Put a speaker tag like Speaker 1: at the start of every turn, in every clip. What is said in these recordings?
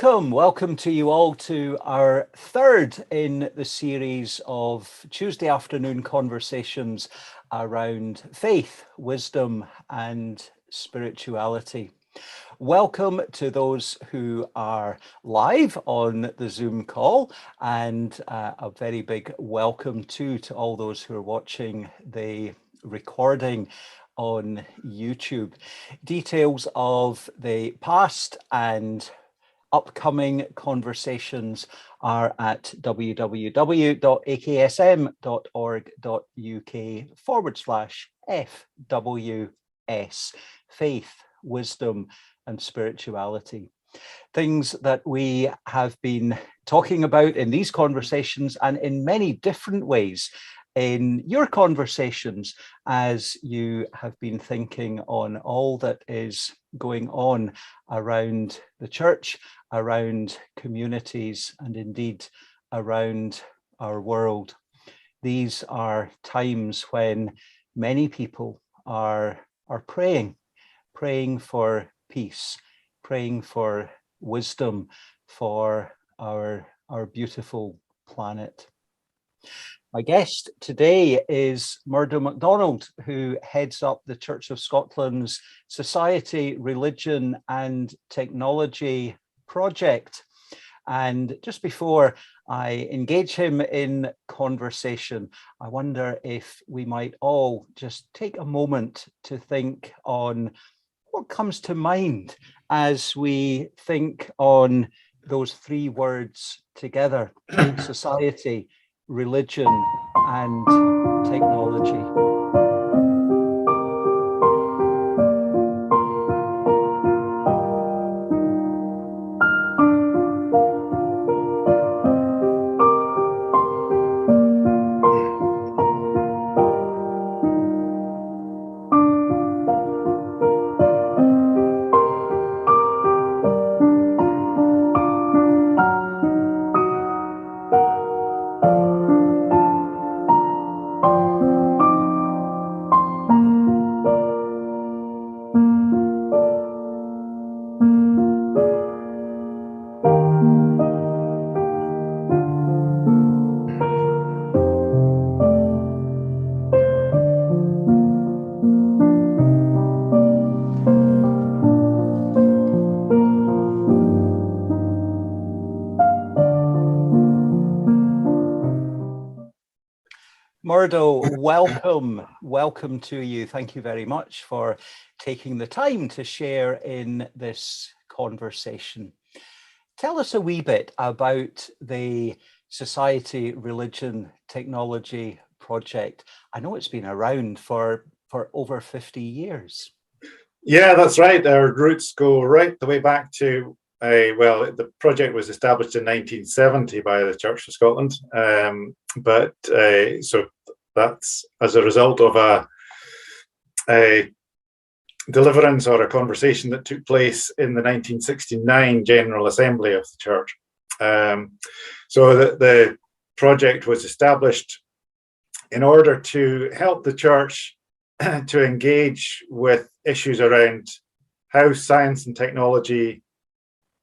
Speaker 1: Welcome to you all to our third in the series of Tuesday afternoon conversations around faith, wisdom, and spirituality. Welcome to those who are live on the Zoom call, and a very big welcome to all those who are watching the recording on YouTube. Details of the past and upcoming conversations are at www.aksm.org.uk/FWS, faith, wisdom, and spirituality. Things that we have been talking about in these conversations and in many different ways in your conversations as you have been thinking on all that is going on around the church, around communities, and indeed around our world. These are times when many people are praying for peace, praying for wisdom for our beautiful planet. My guest today is Murdo Macdonald, who heads up the Church of Scotland's Society, Religion and Technology project. And just before I engage him in conversation, I wonder if we might all just take a moment to think on what comes to mind as we think on those three words together: society, religion, and technology. Murdo, welcome to you. Thank you very much for taking the time to share in this conversation. Tell us a wee bit about the Society, Religion, Technology project. I know it's been around for over 50 years.
Speaker 2: Yeah, that's right. Our roots go right the way back to the project was established in 1970 by the Church of Scotland, so that's as a result of a deliverance or a conversation that took place in the 1969 General Assembly of the Church. So the project was established in order to help the Church to engage with issues around how science and technology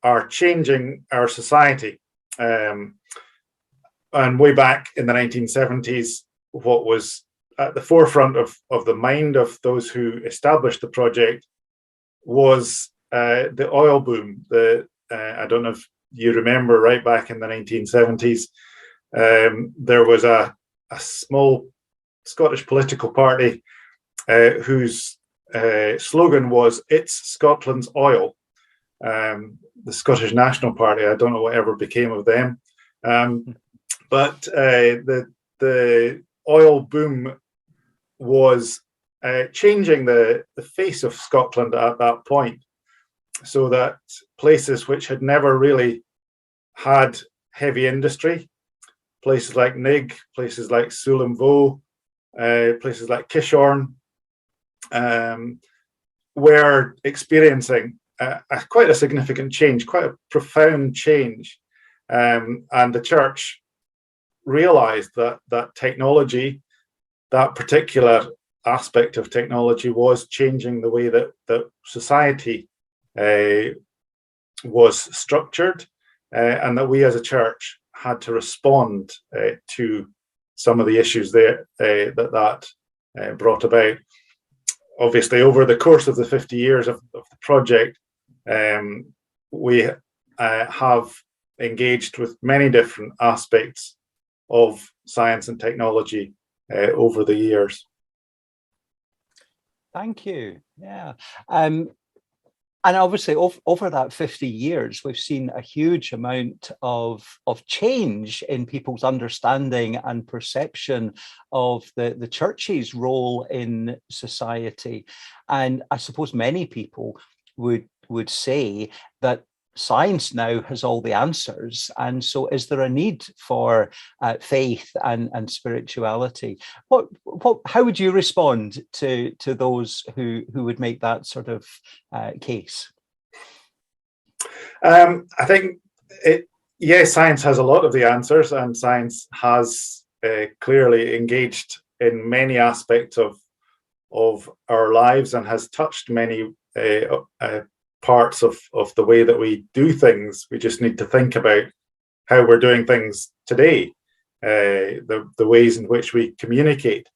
Speaker 2: are changing our society. And way back in the 1970s, what was at the forefront of the mind of those who established the project was the oil boom. I don't know if you remember, right back in the 1970s, there was a small Scottish political party whose slogan was "It's Scotland's oil." The Scottish National Party. I don't know whatever became of them, but the oil boom was changing the face of Scotland at that point, so that places which had never really had heavy industry, places like Nigg, places like Sullom places like Kishorn, were experiencing quite a significant change, quite a profound change, and the church realized that technology, that particular aspect of technology, was changing the way that society was structured, and that we as a church had to respond to some of the issues there that brought about. Obviously, over the course of the 50 years of the project, we have engaged with many different aspects of science and technology over the years.
Speaker 1: Thank you. Yeah. And obviously, over that 50 years, we've seen a huge amount of change in people's understanding and perception of the church's role in society. And I suppose many people would say that science now has all the answers. And so is there a need for faith and spirituality? How would you respond to those who would make that sort of case?
Speaker 2: I think, yes, science has a lot of the answers, and science has clearly engaged in many aspects of our lives and has touched many parts of the way that we do things. We just need to think about how we're doing things today. The ways in which we communicate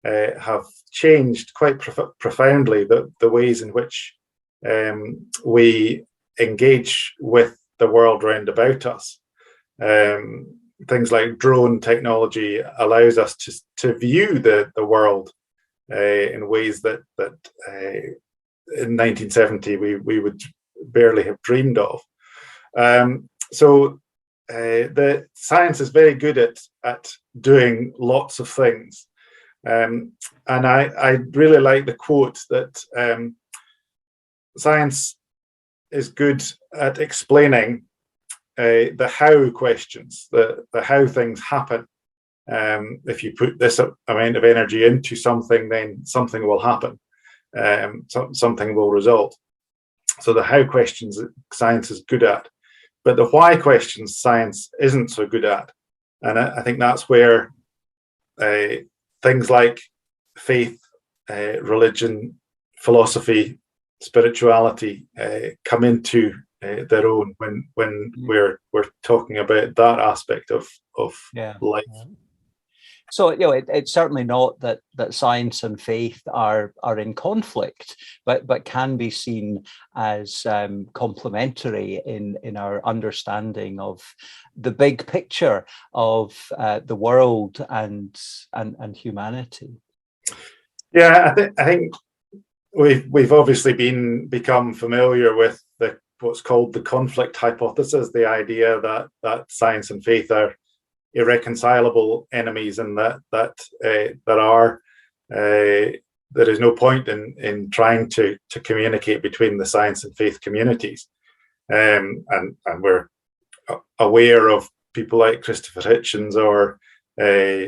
Speaker 2: have changed quite profoundly. The ways in which we engage with the world round about us. Things like drone technology allows us to view the world in ways that in 1970 we would barely have dreamed of. So the science is very good at doing lots of things. And I really like the quote that science is good at explaining the how questions, the how things happen. If you put this amount of energy into something, then something will happen. Something will result. So the how questions science is good at, but the why questions science isn't so good at. And I think that's where things like faith, religion, philosophy, spirituality come into their own when we're talking about that aspect of life.
Speaker 1: So it's certainly not that science and faith are in conflict, but can be seen as complementary in our understanding of the big picture of the world and humanity.
Speaker 2: Yeah, I think we've obviously become familiar with what's called the conflict hypothesis, the idea that science and faith are irreconcilable enemies, and that there is no point in trying to communicate between the science and faith communities. And we're aware of people like Christopher Hitchens or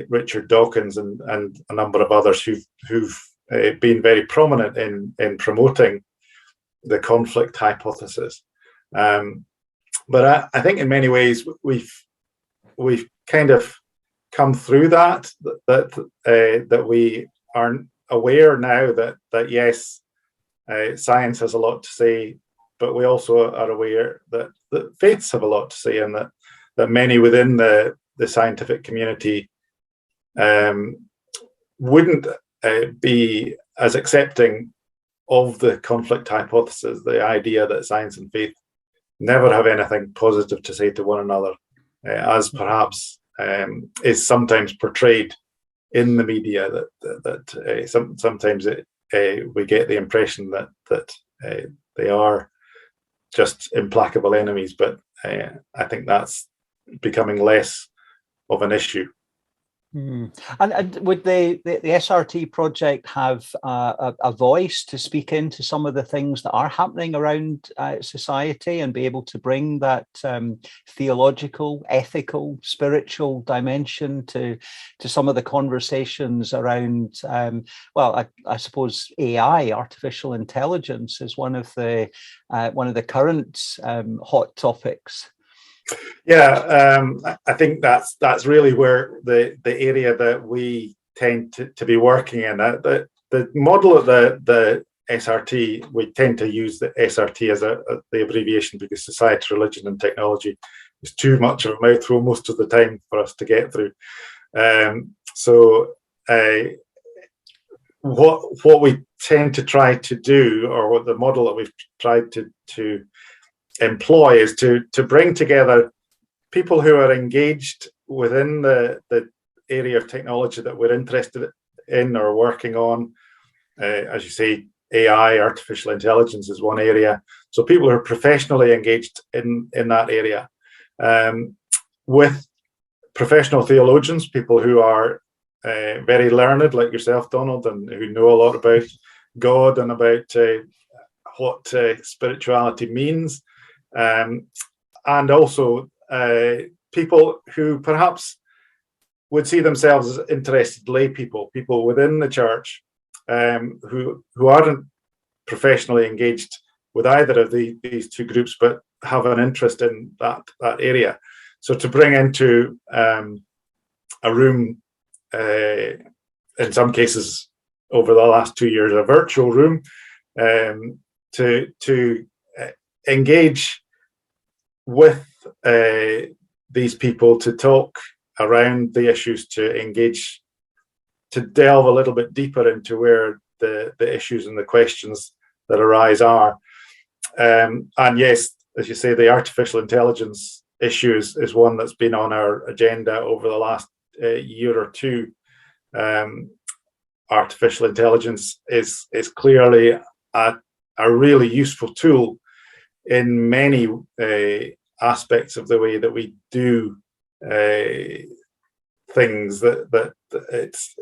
Speaker 2: Richard Dawkins and a number of others who've been very prominent in promoting the conflict hypothesis. But I think in many ways we've kind of come through that we are aware now that yes, science has a lot to say, but we also are aware that faiths have a lot to say, and that many within the scientific community wouldn't be as accepting of the conflict hypothesis, the idea that science and faith never have anything positive to say to one another, as perhaps is sometimes portrayed in the media. That sometimes we get the impression that they are just implacable enemies, but I think that's becoming less of an issue.
Speaker 1: And would the SRT project have a voice to speak into some of the things that are happening around society and be able to bring that theological, ethical, spiritual dimension to some of the conversations around, I suppose AI, artificial intelligence, is one of the current hot topics?
Speaker 2: Yeah, I think that's really where the area that we tend to be working in. The model of the SRT, we tend to use the SRT as the abbreviation because society, religion, and technology is too much of a mouthful most of the time for us to get through. What we tend to try to do, or what the model that we've tried to employ, is to bring together people who are engaged within the area of technology that we're interested in or working on. As you say, AI, artificial intelligence is one area. So people who are professionally engaged in that area, with professional theologians, people who are very learned, like yourself, Donald, and who know a lot about God and about what spirituality means, and also people who perhaps would see themselves as interested lay people within the church, who aren't professionally engaged with either of these two groups, but have an interest in that area. So to bring into a room, in some cases over the last 2 years, a virtual room, to engage with these people, to talk around the issues, to engage, to delve a little bit deeper into where the issues and the questions that arise are. And yes, as you say, the artificial intelligence issues is one that's been on our agenda over the last year or two. Artificial intelligence is clearly a really useful tool in many aspects of the way that we do things. That it's,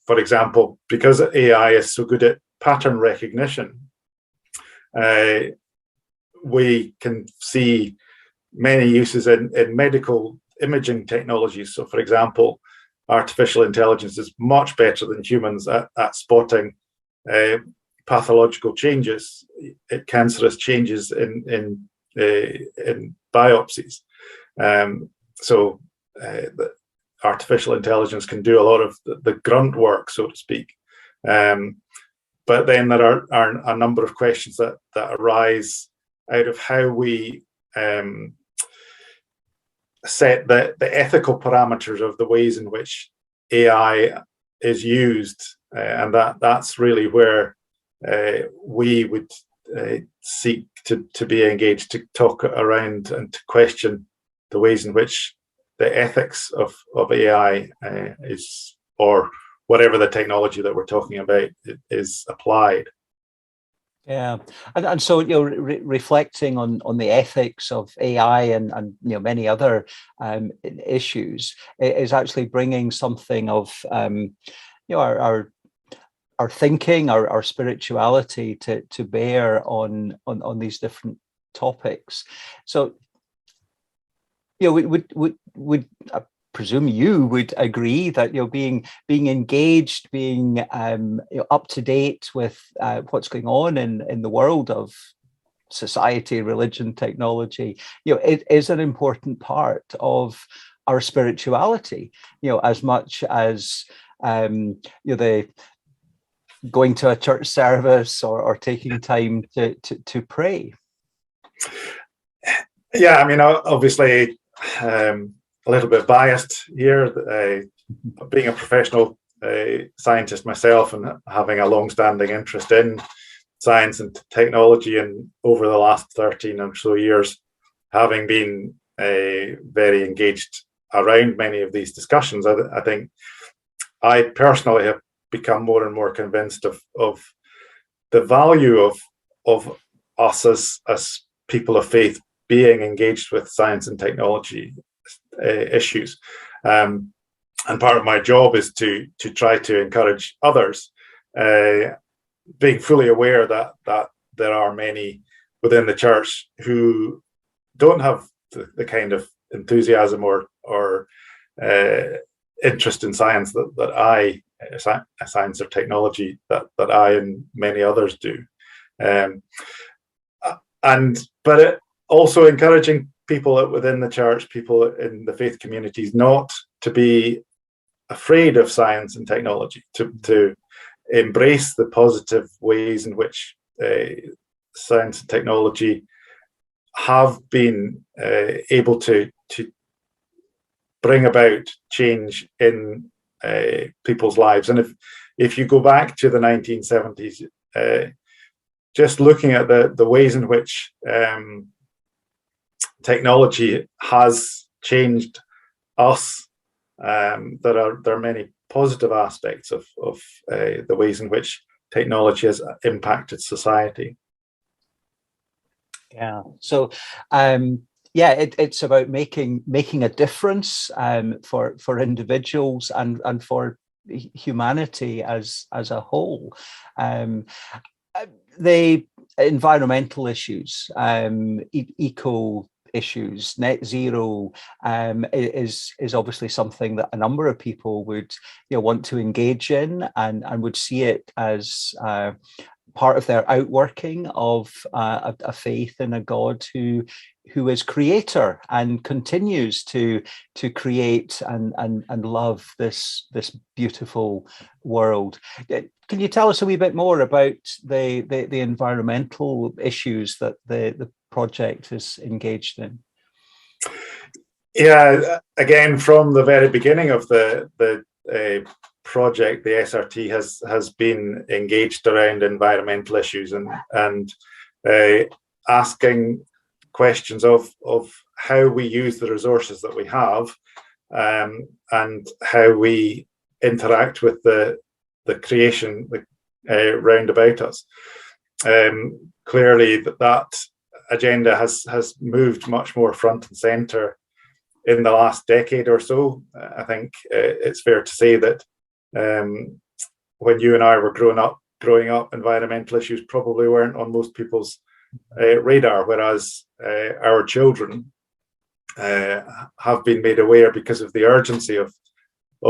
Speaker 2: for example, because AI is so good at pattern recognition, we can see many uses in medical imaging technologies. So, for example, artificial intelligence is much better than humans at spotting pathological changes, cancerous changes in biopsies. So the artificial intelligence can do a lot of the grunt work, so to speak. But then there are a number of questions that arise out of how we set the ethical parameters of the ways in which AI is used, and that's really where we would seek to be engaged, to talk around and to question the ways in which the ethics of AI is, or whatever the technology that we're talking about, is applied.
Speaker 1: Yeah, and so reflecting on the ethics of AI and many other issues is actually bringing something of our thinking, our spirituality to bear on these different topics. So would I presume you would agree that being engaged, being up to date with what's going on in the world of society, religion, technology, it is an important part of our spirituality, as much as the going to a church service or taking time to pray.
Speaker 2: Yeah, I mean, obviously, a little bit biased here, being a professional scientist myself and having a long-standing interest in science and technology, and over the last 13 or so years, having been very engaged around many of these discussions, I think I personally have become more and more convinced of the value of us as people of faith being engaged with science and technology issues, and part of my job is to try to encourage others, being fully aware that there are many within the church who don't have the kind of enthusiasm or interest in science that I, science or technology, that I and many others do, but also encouraging people within the church, people in the faith communities, not to be afraid of science and technology, to embrace the positive ways in which science and technology have been able to bring about change in people's lives. And if you go back to the 1970s, just looking at the ways in which technology has changed us, there are many positive aspects of the ways in which technology has impacted society.
Speaker 1: Yeah. So, it's about making a difference for individuals and for humanity as a whole. The environmental issues, eco issues, net zero is obviously something that a number of people would want to engage in and would see it as part of their outworking of a faith in a God who is creator and continues to create and love this beautiful world. Can you tell us a wee bit more about the environmental issues that the project is engaged in?
Speaker 2: Yeah, again, from the very beginning of the project, the SRT has been engaged around environmental issues and asking questions of how we use the resources that we have, and how we interact with the creation round about us. Clearly, that agenda has moved much more front and centre in the last decade or so. I think it's fair to say that when you and I were growing up, environmental issues probably weren't on most people's radar, whereas our children have been made aware because of the urgency of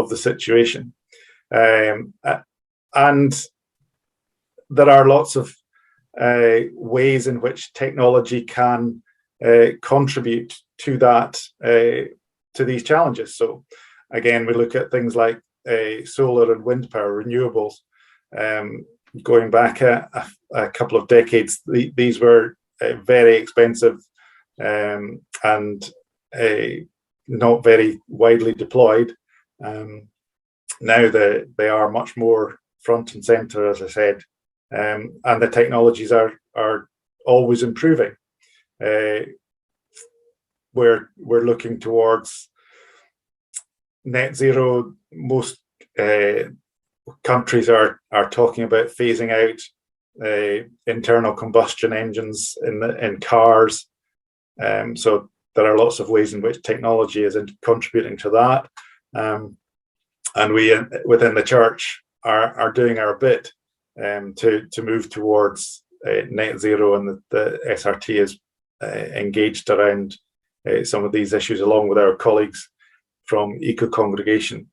Speaker 2: the situation. And there are lots of ways in which technology can contribute to that, to these challenges. So again, we look at things like solar and wind power, renewables. Going back a couple of decades, these were very expensive and not very widely deployed. Now they are much more front and center, as I said, and the technologies are always improving. We're looking towards net zero. Most countries are talking about phasing out internal combustion engines in cars. So there are lots of ways in which technology is contributing to that, and we within the church are doing our bit to move towards net zero, and the SRT is engaged around some of these issues along with our colleagues from Eco Congregation.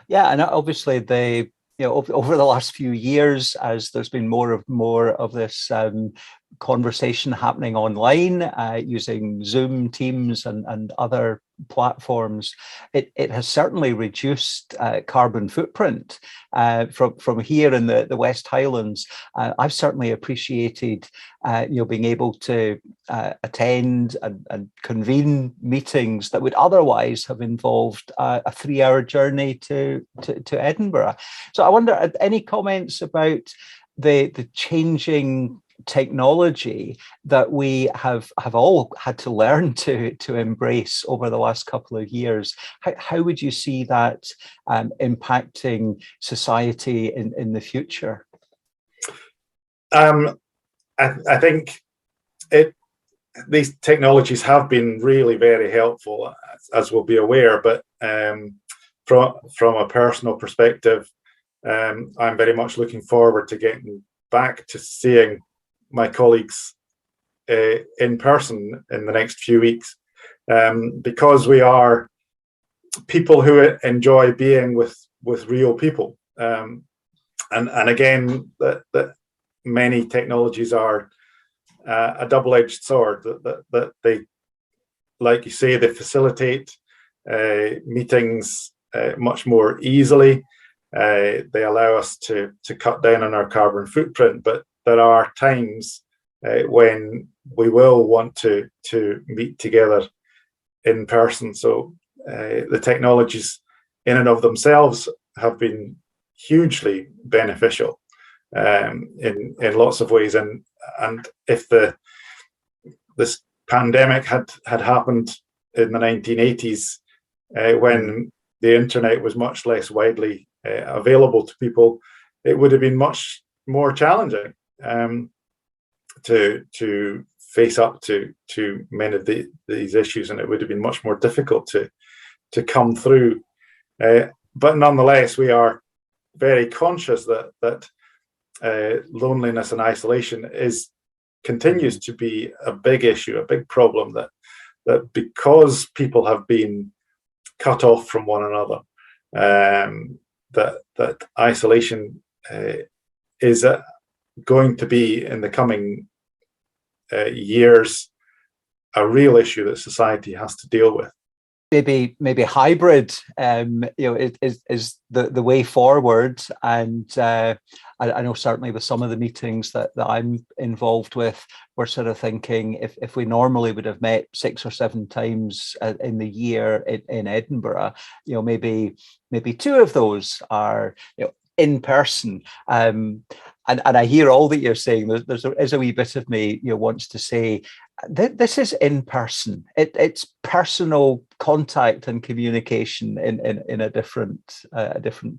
Speaker 1: Yeah, and obviously over the last few years, as there's been more of this conversation happening online using Zoom, Teams, and other platforms, it has certainly reduced carbon footprint from here in the West Highlands. I've certainly appreciated being able to attend and convene meetings that would otherwise have involved a 3-hour journey to Edinburgh. So I wonder, any comments about the changing technology that we have all had to learn to embrace over the last couple of years? How would you see that impacting society in the future?
Speaker 2: I think these technologies have been really very helpful, as we'll be aware, but from a personal perspective, I'm very much looking forward to getting back to seeing my colleagues in person in the next few weeks, because we are people who enjoy being with real people, and again, that many technologies are a double-edged sword, that they, like you say, they facilitate meetings much more easily, They allow us to cut down on our carbon footprint, but there are times when we will want to meet together in person. So the technologies in and of themselves have been hugely beneficial in lots of ways. And if this pandemic had happened in the 1980s, when the internet was much less widely available to people, it would have been much more challenging to face up to many of these issues, and it would have been much more difficult to come through. But nonetheless, we are very conscious that loneliness and isolation continues to be a big issue, a big problem, that because people have been cut off from one another, that isolation is going to be, in the coming years, a real issue that society has to deal with.
Speaker 1: Maybe hybrid, is the way forward. And I know certainly with some of the meetings that I'm involved with, we're sort of thinking if we normally would have met 6 or 7 times in the year in Edinburgh, maybe 2 of those are in person. And I hear all that you're saying. There's a wee bit of me wants to say this is in person. It's personal contact and communication in a different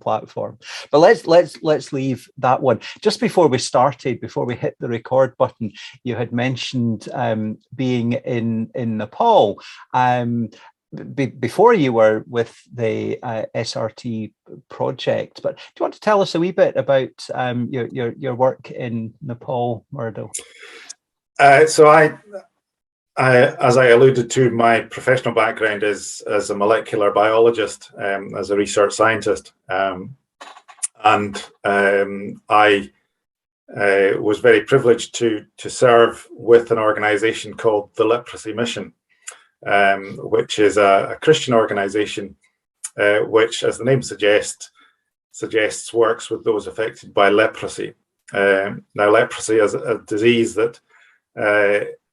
Speaker 1: platform. But let's leave that one. Just before we hit the record button, you had mentioned being in Nepal. Before you were with the SRT project, but do you want to tell us a wee bit about your work in Nepal, Murdo?
Speaker 2: So I, as I alluded to, my professional background is as a molecular biologist, as a research scientist, and I was very privileged to serve with an organisation called the Leprosy Mission, which is a Christian organisation, which, as the name suggests, works with those affected by leprosy. Now, leprosy is a disease that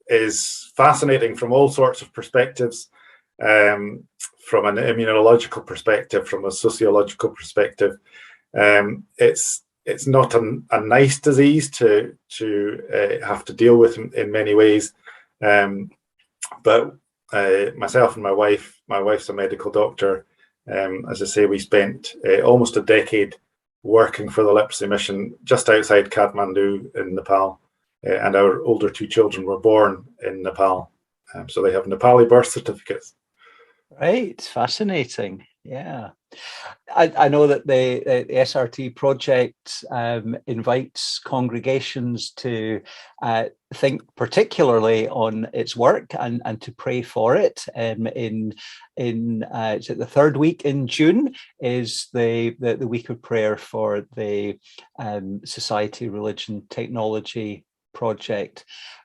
Speaker 2: is fascinating from all sorts of perspectives, from an immunological perspective, from a sociological perspective. It's not a nice disease to have to deal with in many ways, but myself and my wife's a medical doctor. As I say, we spent almost a decade working for the Leprosy Mission just outside Kathmandu in Nepal, and our older 2 children were born in Nepal, so they have Nepali birth certificates.
Speaker 1: Right, fascinating. Yeah, I know that the SRT project invites congregations to think particularly on its work and to pray for it. In is it the 3rd week in June is the week of prayer for the Society, Religion, Technology project.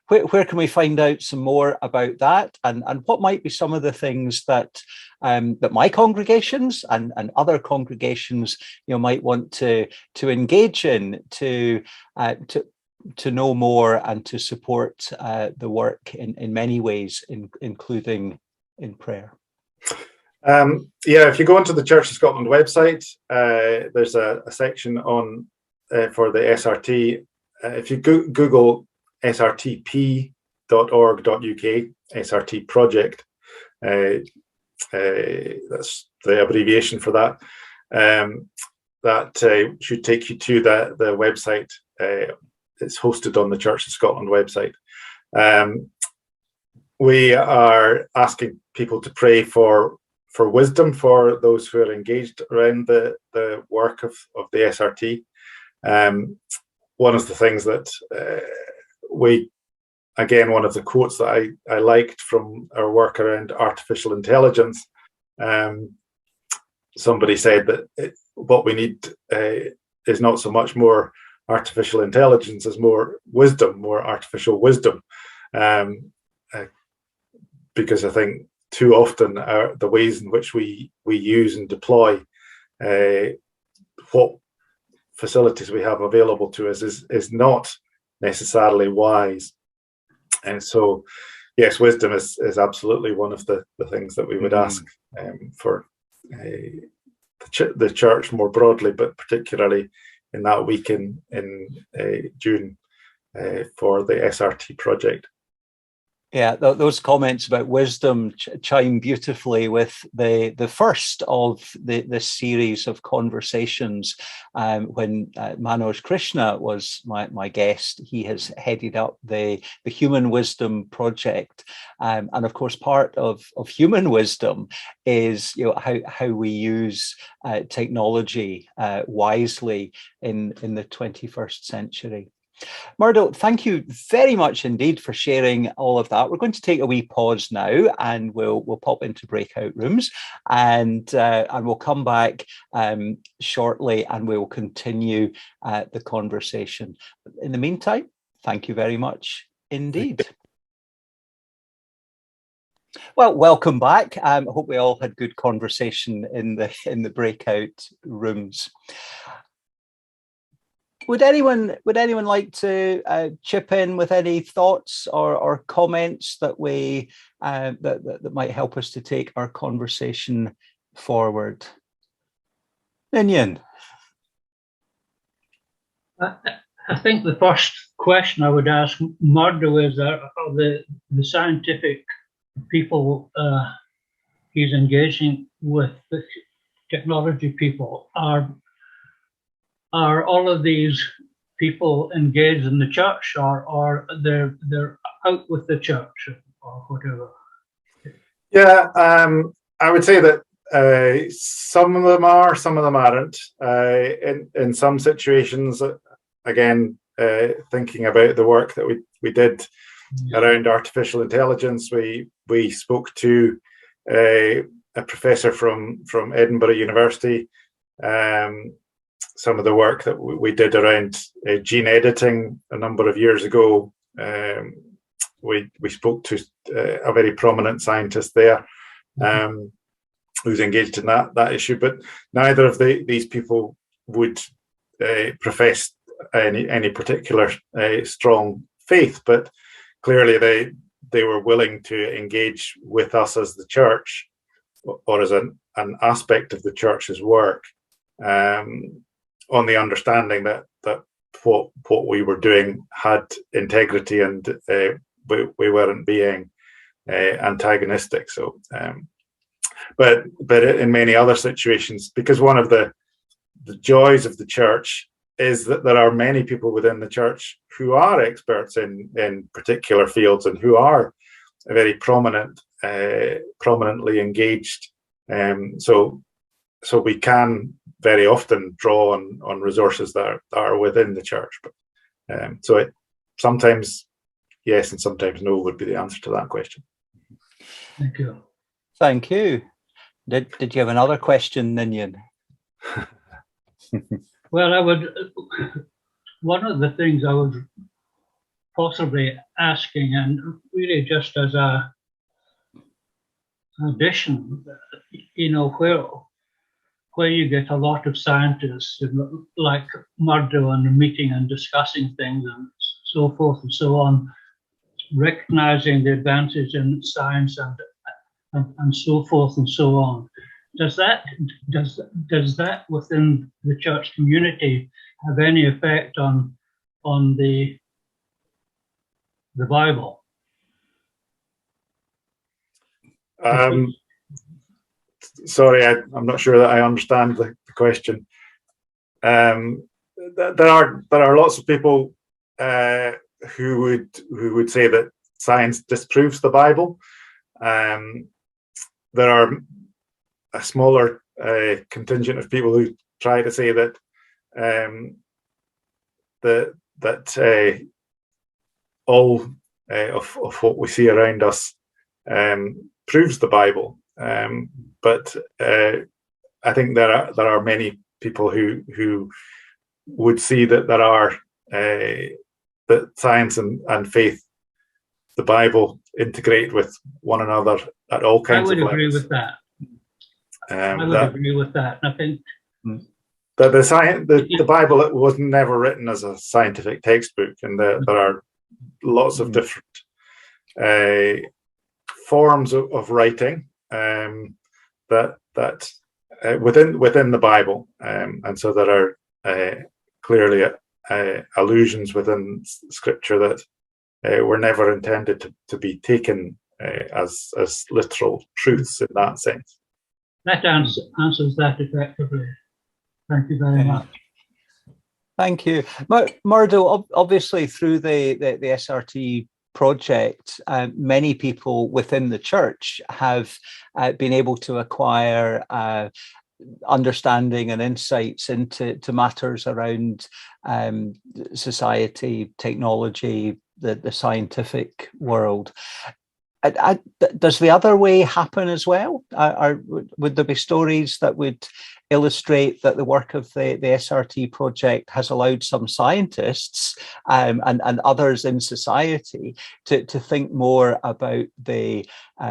Speaker 1: Where can we find out some more about that, and what might be some of the things that that my congregations and other congregations might want to engage in to know more and to support the work in many ways, including in prayer?
Speaker 2: If you go onto the Church of Scotland website, there's a section on for the SRT. If you Google srtp.org.uk, SRT project, that's the abbreviation for that. That should take you to the website. It's hosted on the Church of Scotland website. We are asking people to pray for wisdom for those who are engaged around the work of the SRT. One of the things that one of the quotes that I liked from our work around artificial intelligence, somebody said that what we need is not so much more artificial intelligence as more wisdom, more artificial wisdom, because I think too often the ways in which we use and deploy what facilities we have available to us is not necessarily wise. And so, yes, wisdom is absolutely one of the things that we would ask for the church more broadly, but particularly in that week in June for the SRT project.
Speaker 1: Yeah, those comments about wisdom chime beautifully with the first of this series of conversations. When Manoj Krishna was my guest, he has headed up the Human Wisdom Project, and of course, part of human wisdom is how we use technology wisely in the 21st century. Murdo, thank you very much indeed for sharing all of that. We're going to take a wee pause now, and we'll pop into breakout rooms, and we'll come back shortly, and we'll continue the conversation. In the meantime, thank you very much indeed. Well, welcome back. I hope we all had good conversation in the breakout rooms. Would anyone like to chip in with any thoughts or comments that we that might help us to take our conversation forward? Ninian.
Speaker 3: I think the first question I would ask Murdo is: are the scientific people he's engaging with, the technology people, are all of these people engaged in the church, or they're out with the church or whatever?
Speaker 2: Yeah, I would say that some of them are, some of them aren't. In some situations, again, thinking about the work that we did around artificial intelligence, we spoke to a professor from Edinburgh University. Some of the work that we did around gene editing a number of years ago, we spoke to a very prominent scientist there who's engaged in that issue. But neither of these people would profess any particular strong faith, but clearly they were willing to engage with us as the church, or as an aspect of the church's work, on the understanding that what we were doing had integrity, and we weren't being antagonistic. So, but in many other situations, because one of the joys of the church is that there are many people within the church who are experts in particular fields, and who are very prominently engaged. So we can very often draw on resources that are within the church. But so sometimes yes and sometimes no would be the answer to that question.
Speaker 3: Thank you.
Speaker 1: Thank you. Did you have another question, Ninian?
Speaker 3: Well, one of the things I was possibly asking, and really just as a addition, where you get a lot of scientists like Murdo and meeting and discussing things and so forth and so on, recognizing the advances in science and so forth and so on. Does that within the church community have any effect on the Bible?
Speaker 2: Sorry, I'm not sure that I understand the question. There are lots of people who would say that science disproves the Bible. There are a smaller contingent of people who try to say that all of what we see around us proves the Bible. But I think there are many people who would see that there are that science and faith, the Bible, integrate with one another at all kinds of levels.
Speaker 3: I would agree with that. I would agree with that. I think
Speaker 2: the Bible was never written as a scientific textbook, and there are lots of different forms of writing that within the Bible, and so there are clearly allusions within Scripture that were never intended to be taken as literal truths in that sense.
Speaker 3: That answers that effectively. Thank you very much.
Speaker 1: Thank you. Murdo, obviously through the SRT project, many people within the church have been able to acquire understanding and insights into matters around society, technology, the scientific world. Does the other way happen as well? Would there be stories that would illustrate that the work of the SRT project has allowed some scientists and others in society to think more about the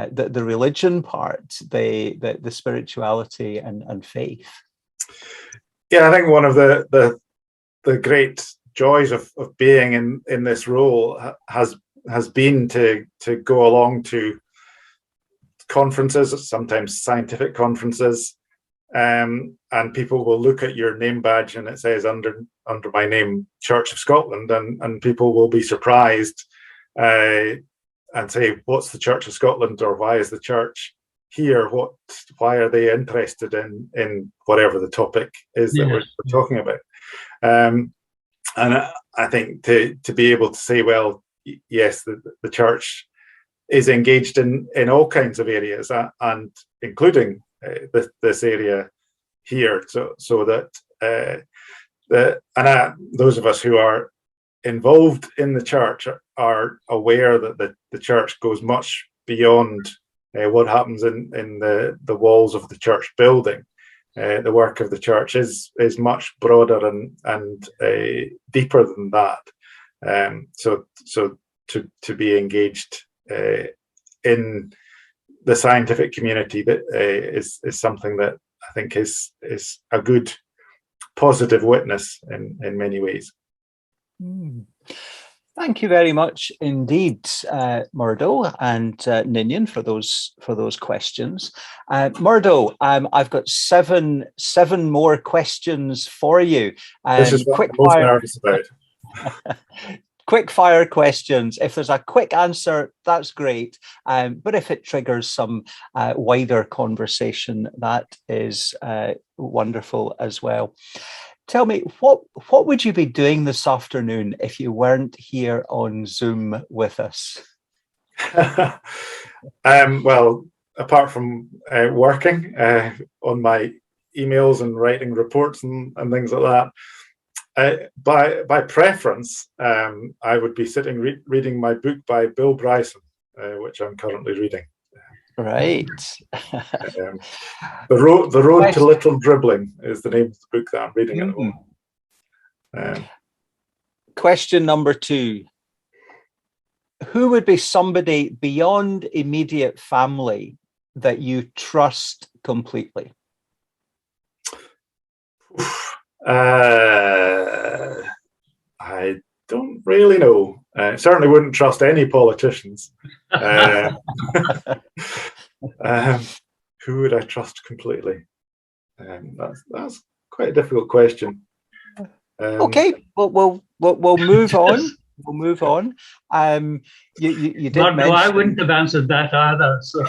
Speaker 1: religion part, the spirituality and faith?
Speaker 2: Yeah, I think one of the great joys of being in this role has been to go along to conferences, sometimes scientific conferences, and people will look at your name badge and it says under my name Church of Scotland, and people will be surprised and say, what's the Church of Scotland, or why is the church here? Why are they interested in whatever the topic is that we're talking about? And I think to be able to say, well, yes, the church is engaged in all kinds of areas, and including this area here, so that those of us who are involved in the church are aware that the church goes much beyond what happens in the walls of the church building. The work of the church is much broader and deeper than that. So to be engaged in the scientific community that is something that I think is a good positive witness in many ways.
Speaker 1: Thank you very much indeed, Murdo and Ninian, for those questions. Murdo, I've got seven more questions for you.
Speaker 2: This is what I'm most nervous about.
Speaker 1: Quick fire questions. If there's a quick answer, that's great. But if it triggers some wider conversation, that is wonderful as well. Tell me, what would you be doing this afternoon if you weren't here on Zoom with us?
Speaker 2: Well, apart from working on my emails and writing reports and things like that, by preference, I would be sitting reading my book by Bill Bryson, which I'm currently reading.
Speaker 1: Right.
Speaker 2: The Road to Little Dribbling is the name of the book that I'm reading at the moment.
Speaker 1: Question number 2. Who would be somebody beyond immediate family that you trust completely?
Speaker 2: I don't really know. Certainly wouldn't trust any politicians. Who would I trust completely? That's quite a difficult question.
Speaker 1: Okay, we'll move on. We'll move on. You did mention.
Speaker 3: No, I wouldn't have answered that either. So.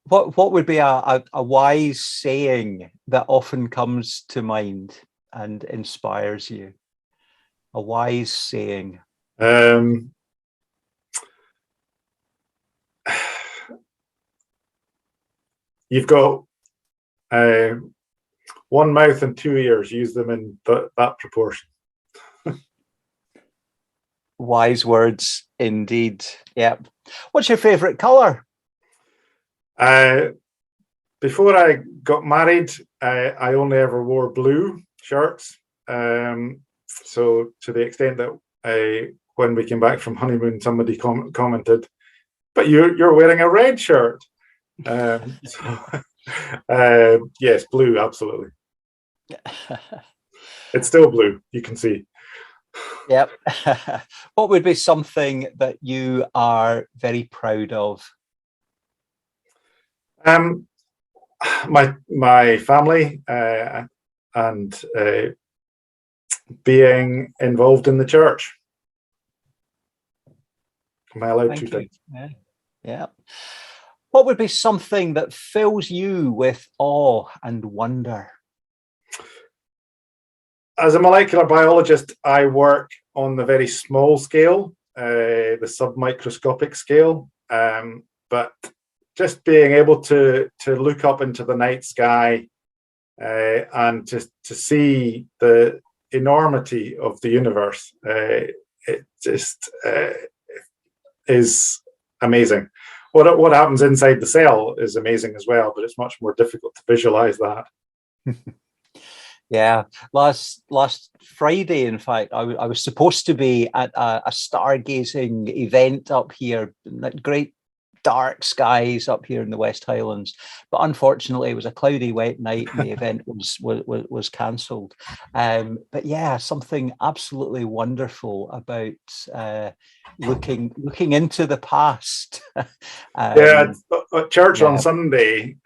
Speaker 1: What would be a wise saying that often comes to mind and inspires you? A wise saying.
Speaker 2: You've got one mouth and 2 ears. Use them in that proportion.
Speaker 1: Wise words indeed. Yeah. What's your favorite color?
Speaker 2: Before I got married, I only ever wore blue shirts. So to the extent that when we came back from honeymoon, somebody commented, "But you're wearing a red shirt." So Yes, blue, absolutely. It's still blue, you can see.
Speaker 1: Yep. What would be something that you are very proud of?
Speaker 2: My family and being involved in the church. Am I allowed to think?
Speaker 1: Yeah. Yeah. What would be something that fills you with awe and wonder?
Speaker 2: As a molecular biologist, I work on the very small scale, the submicroscopic scale, but just being able to look up into the night sky and to see the enormity of the universe, it just is amazing. What happens inside the cell is amazing as well, but it's much more difficult to visualize that.
Speaker 1: Yeah, last Friday, in fact, I was supposed to be at a stargazing event up here, great dark skies up here in the West Highlands, but unfortunately it was a cloudy, wet night, and the event was cancelled. But yeah, something absolutely wonderful about looking into the past.
Speaker 2: Yeah, at church
Speaker 1: yeah.
Speaker 2: on Sunday.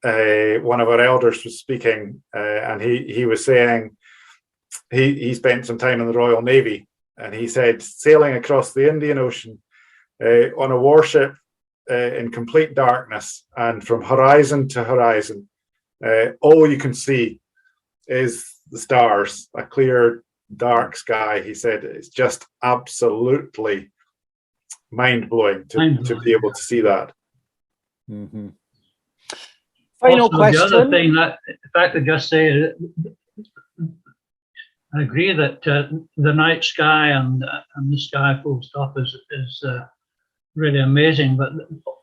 Speaker 2: One of our elders was speaking, and he was saying he spent some time in the Royal Navy, and he said sailing across the Indian Ocean on a warship in complete darkness, and from horizon to horizon, all you can see is the stars, a clear, dark sky. He said it's just absolutely mind-blowing to be able to see that.
Speaker 1: Mm-hmm. Final
Speaker 3: also,
Speaker 1: question.
Speaker 3: The other thing that, if I could just say, I agree that the night sky and the sky full stop is really amazing. But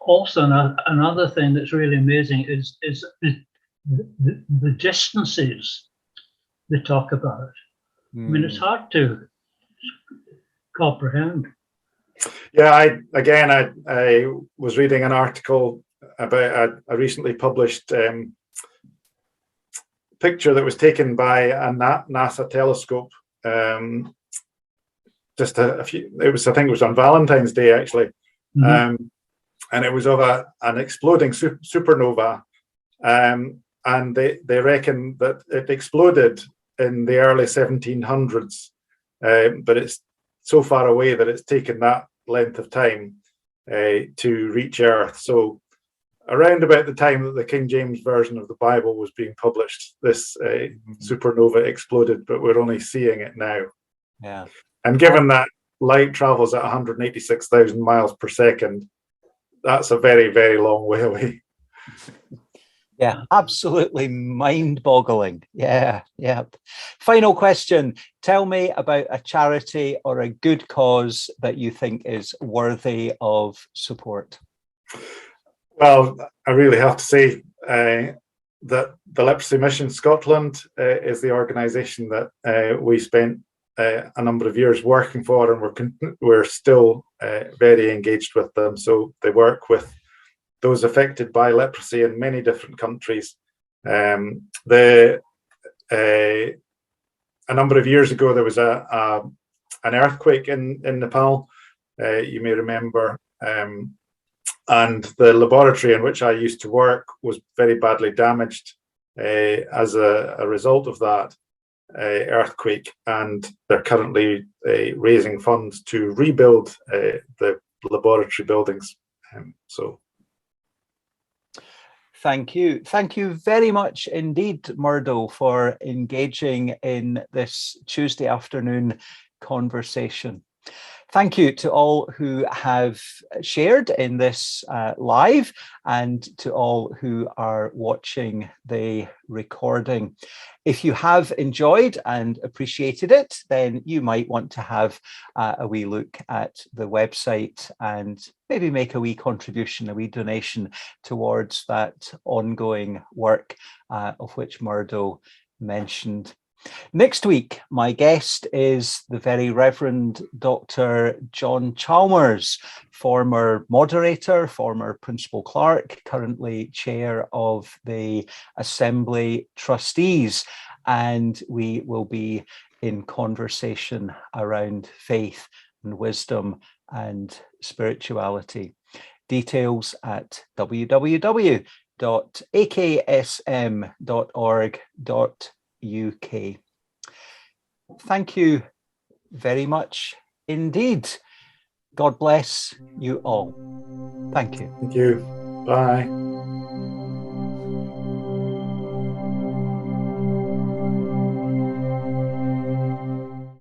Speaker 3: also another thing that's really amazing is the distances they talk about. I mean, it's hard to comprehend.
Speaker 2: Yeah, I was reading an article about a recently published picture that was taken by a NASA telescope. Just a few. I think it was on Valentine's Day actually, and it was of an exploding supernova, and they reckon that it exploded in the early 1700s, but it's so far away that it's taken that length of time to reach Earth. So around about the time that the King James Version of the Bible was being published, this supernova exploded, but we're only seeing it now.
Speaker 1: Yeah.
Speaker 2: And given that light travels at 186,000 miles per second, that's a very, very long way away.
Speaker 1: Yeah, absolutely mind-boggling. Yeah, yeah. Final question. Tell me about a charity or a good cause that you think is worthy of support.
Speaker 2: Well, I really have to say that the Leprosy Mission Scotland is the organisation that we spent a number of years working for, and we're still very engaged with them. So they work with those affected by leprosy in many different countries. A number of years ago, there was an earthquake in Nepal. You may remember. And the laboratory in which I used to work was very badly damaged as a result of that earthquake. And they're currently raising funds to rebuild the laboratory buildings.
Speaker 1: Thank you. Thank you very much indeed, Murdo, for engaging in this Tuesday afternoon conversation. Thank you to all who have shared in this live, and to all who are watching the recording. If you have enjoyed and appreciated it, then you might want to have a wee look at the website and maybe make a wee contribution, a wee donation towards that ongoing work of which Murdo mentioned. Next week, my guest is the very Reverend Dr. John Chalmers, former moderator, former principal clerk, currently chair of the Assembly Trustees. And we will be in conversation around faith and wisdom and spirituality. Details at www.aksm.org.uk. Thank you very much indeed. God bless you all. Thank you.
Speaker 2: Thank you. Bye.